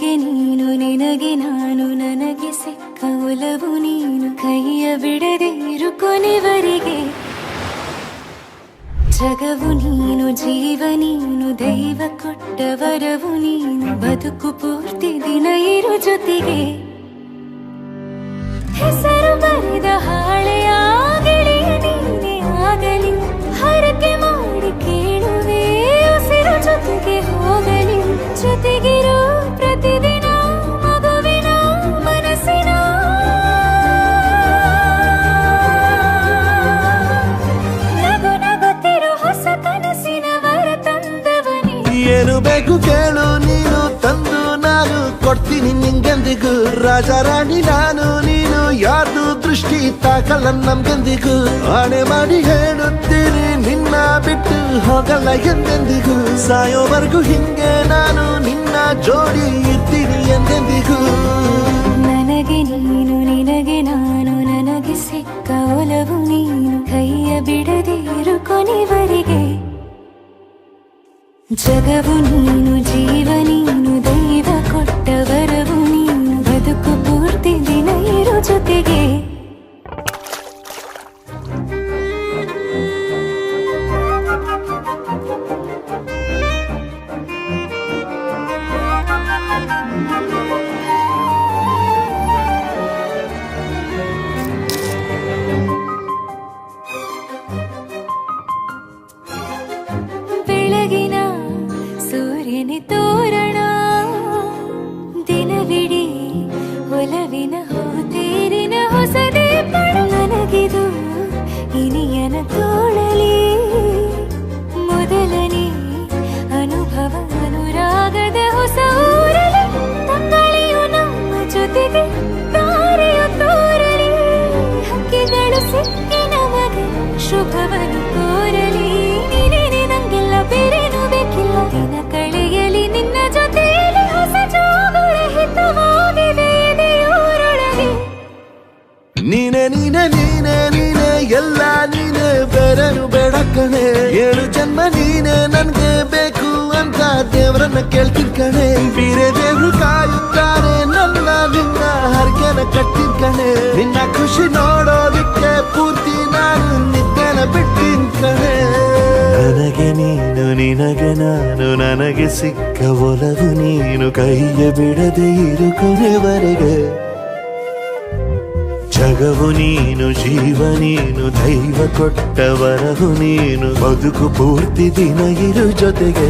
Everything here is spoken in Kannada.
ನನಗೆ ನೀನು ನಿನಗೆ ನಾನು ನನಗೆ ಸಿಕ್ಕ ಒಲವು ನೀನು ಕೈಯ ಬಿಡದೆ ಇರು ಕೊನೆವರೆಗೆ ಜಗವು ನೀನು ಜೀವ ನೀನು ದೈವ ಕೊಟ್ಟ ವರವು ನೀನು ಬದುಕು ಪೂರ್ತಿ ದಿನ ಇರು ಜೊತೆಗೆ ಹೆಸರು ಬರೆದ ಹಾಳೆಯ ಗೆಳೆಯ ನೀನೇ ಆಗಲಿ ಹರಕೆ ಮಾಡಿ ಕೇಳುವೆ ಉಸಿರು ಜೊತೆಗೆ ಹೋಗಲಿ ಜೊತೆಗಿರೋ ಪ್ರತಿದಿನ ಮಗುವಿನ ಮನಸ್ಸಿನ ನಗು ನಗುತ್ತಿರೋ ಹೊಸ ಕನಸಿನ ವರ ತಂದವನೇ ಏನು ಬೇಕು ಕೇಳು ನೀನು ತಂದು ನಾನು ಕೊಡ್ತೀನಿ ನಿಂಗೆಂದಿಗೂ ರಾಜ ರಾಣಿ ನಾನು ನೀನು ಯಾರ್ದು ದೃಷ್ಟಿ ತಾಕಲ್ಲ ನಮ್ಗೆಂದಿಗೂ ಆಣೆ ಮಾಡಿ ಹೇಳುತ್ತೀನಿ ನಿನ್ನ ಬಿಟ್ಟು ಹೋಗಲ್ಲ ಎಂದೆಂದಿಗೂ ಸಾಯೋವರೆಗೂ ಹಿಂಗೆ ನಾನು ನಿನ್ನ ಜೋಡಿ ಇರ್ತೀನಿ ಎಂದೆಂದಿಗೂ ನನಗೆ ನೀನು ನಿನಗೆ ನಾನು ನನಗೆ ಸಿಕ್ಕ ಒಲವು ನೀನು ಕೈಯ ಬಿಡದೆ ಇರು ಕೊನೆವರೆಗೆ ಜಗವು ನೀನು ಜೀವ ನೀನು ದೈವ ಕೊಟ್ಟ ವರವು ನೀನು ಬದುಕು ಪೂರ್ತಿ ದಿನ ಇರು ಜೊತೆಗೆ ಬೆಳಗಿನ ಸೂರ್ಯನ ತೋರಣ ದಿನವಿಡೀ ಒಲವಿನ ಹೋತೇರಿನ ಹೊಸದೇ ನನಗಿದು ಇನಿಯನ ತೋಳಲಿ ಮೊದಲನೇ ಅನುಭವ ಅನುರಾಗದ ಹೊಸ ಊರಲಿ ತಂಗಳಿಯು ನಮ್ಮ ಜೊತೆಗೆ ತಾರೆಯು ತೋರಲಿ ಹಕ್ಕಿಗಳು ಸಿಕ್ಕಿ ನಮಗೆ ಶುಭವನ್ನು ಕೋರಲಿ ನೀನೇ ನಂಗೆಲ್ಲ ಬೇರೇನು ಬೇಕಿಲ್ಲ ದಿನ ಕಳೆಯಲಿ ನಿನ್ನ ಜೊತೆಯಲ್ಲಿ ಹೊಸ ಜೋಗುಳ ಹಿತವಾಗಿದೆ ದೇವರೊಳಗೆ ನೀನೆ ನೀನೆ ನೀನೆ ನೀನೆ ಎಲ್ಲ ನೀನೆ ಬೇರೆನು ಬೇಡ ಕಣೆ ಏಳು ಜನ್ಮ ನೀನೆ ನನ್ಗೆ ಬೇಕು ಅಂತ ದೇವರನ್ನ ಕೇಳ್ತೀನಿ ಕಣೆ ಬೇರೆ ದೇವ್ರು ಕಾಯುತ್ತಾರೆ ನನ್ನ ನಿನ್ನ ಹರಕೆನ ಕಟ್ಟಿನ ಕಣೆ ನಿನ್ನ ಖುಷಿ ನೋಡೋದಿಕ್ಕೆ ಪೂರ್ತಿ ನಾನು ನಿದ್ದೆನ ಬಿಟ್ಟಿನ ಕಣೆ ನನಗೆ ನೀನು ನಿನಗೆ ನಾನು ನನಗೆ ಸಿಕ್ಕ ಒಲವು ನೀನು ಕೈಯ ಬಿಡದೆ ಇರು ಕೊನೆವರೆಗೆ ಜಗವು ನೀನು ಜೀವ ನೀನು ದೈವ ಕೊಟ್ಟ ವರವು ನೀನು ಬದುಕು ಪೂರ್ತಿ ದಿನ ಇರು ಜೊತೆಗೆ